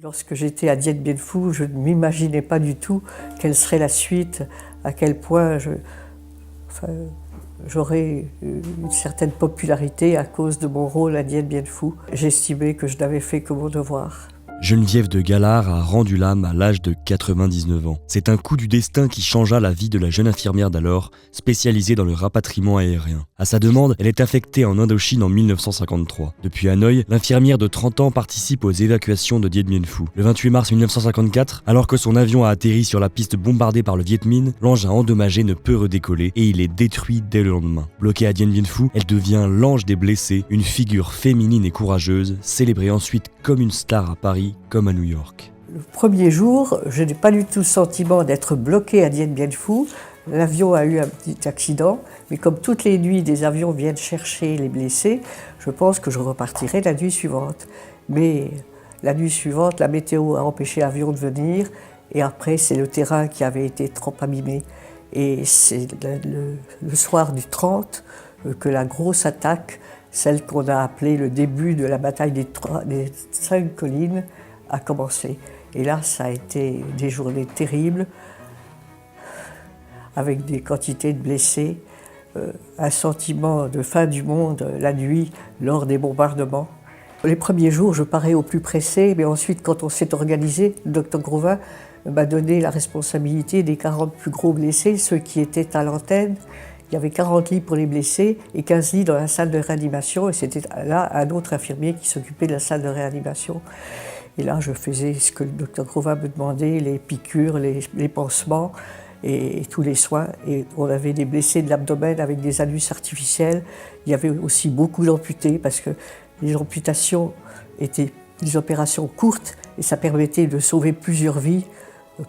Lorsque j'étais à Dien Bien Phu, je ne m'imaginais pas du tout quelle serait la suite, à quel point j'aurais une certaine popularité à cause de mon rôle à Dien Bien Phu. J'estimais que je n'avais fait que mon devoir. Geneviève de Galard a rendu l'âme à l'âge de 99 ans. C'est un coup du destin qui changea la vie de la jeune infirmière d'alors, spécialisée dans le rapatriement aérien. À sa demande, elle est affectée en Indochine en 1953. Depuis Hanoï, l'infirmière de 30 ans participe aux évacuations de Dien Bien Phu. Le 28 mars 1954, alors que son avion a atterri sur la piste bombardée par le Viet Minh, l'engin endommagé ne peut redécoller et il est détruit dès le lendemain. Bloquée à Dien Bien Phu, elle devient l'ange des blessés, une figure féminine et courageuse, célébrée ensuite comme une star à Paris comme à New York. Le premier jour, je n'ai pas du tout le sentiment d'être bloquée à Dien Bien Phu. L'avion a eu un petit accident, mais comme toutes les nuits, des avions viennent chercher les blessés, je pense que je repartirai la nuit suivante. Mais la nuit suivante, la météo a empêché l'avion de venir, et après, c'est le terrain qui avait été trop abîmé. Et c'est le soir du 30 que la grosse attaque, celle qu'on a appelée le début de la bataille des 5 collines, a commencé. Et là, ça a été des journées terribles, avec des quantités de blessés, un sentiment de fin du monde la nuit lors des bombardements. Les premiers jours, je parais au plus pressé, mais ensuite, quand on s'est organisé, le docteur Grovin m'a donné la responsabilité des 40 plus gros blessés, ceux qui étaient à l'antenne. Il y avait 40 lits pour les blessés et 15 lits dans la salle de réanimation. Et c'était là un autre infirmier qui s'occupait de la salle de réanimation. Et là, je faisais ce que le docteur Grovin me demandait, les piqûres, les pansements et tous les soins. Et on avait des blessés de l'abdomen avec des anus artificiels. Il y avait aussi beaucoup d'amputés parce que les amputations étaient des opérations courtes et ça permettait de sauver plusieurs vies.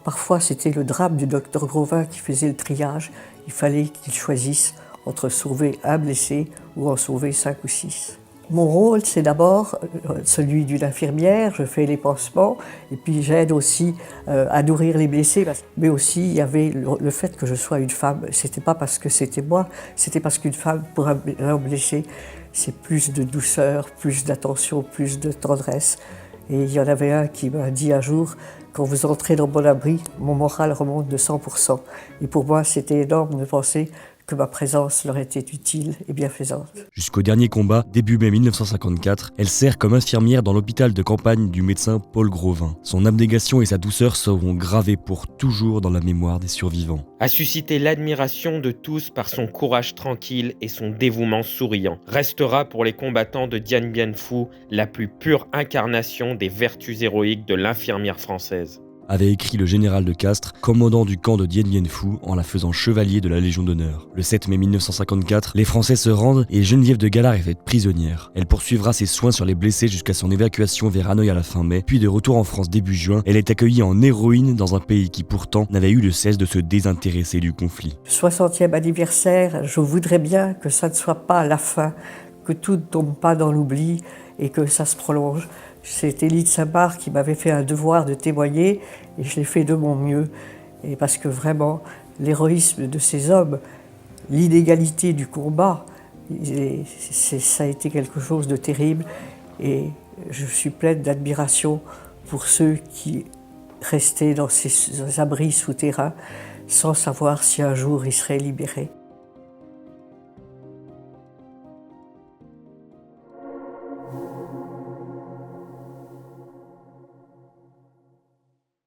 Parfois, c'était le drame du docteur Grovin qui faisait le triage. Il fallait qu'il choisisse entre sauver un blessé ou en sauver 5 ou 6. Mon rôle, c'est d'abord celui d'une infirmière. Je fais les pansements et puis j'aide aussi à nourrir les blessés. Mais aussi, il y avait le fait que je sois une femme. C'était pas parce que c'était moi, c'était parce qu'une femme, pour un homme blessé, c'est plus de douceur, plus d'attention, plus de tendresse. Et il y en avait un qui m'a dit un jour, quand vous entrez dans mon abri, mon moral remonte de 100%. Et pour moi, c'était énorme de penser que ma présence leur était utile et bienfaisante. Jusqu'au dernier combat, début mai 1954, elle sert comme infirmière dans l'hôpital de campagne du médecin Paul Grovin. Son abnégation et sa douceur seront gravées pour toujours dans la mémoire des survivants. A suscité l'admiration de tous par son courage tranquille et son dévouement souriant. Restera pour les combattants de Dien Bien Phu la plus pure incarnation des vertus héroïques de l'infirmière française, Avait écrit le général de Castres, commandant du camp de Dien Bien Phu, en la faisant chevalier de la Légion d'honneur. Le 7 mai 1954, les Français se rendent et Geneviève de Galard est faite prisonnière. Elle poursuivra ses soins sur les blessés jusqu'à son évacuation vers Hanoï à la fin mai, puis de retour en France début juin, elle est accueillie en héroïne dans un pays qui pourtant n'avait eu de cesse de se désintéresser du conflit. Le 60e anniversaire, je voudrais bien que ça ne soit pas la fin, que tout ne tombe pas dans l'oubli et que ça se prolonge. C'est Élie de Saint-Barth qui m'avait fait un devoir de témoigner et je l'ai fait de mon mieux. Et parce que vraiment, l'héroïsme de ces hommes, l'inégalité du combat, ça a été quelque chose de terrible. Et je suis pleine d'admiration pour ceux qui restaient dans ces abris souterrains sans savoir si un jour ils seraient libérés.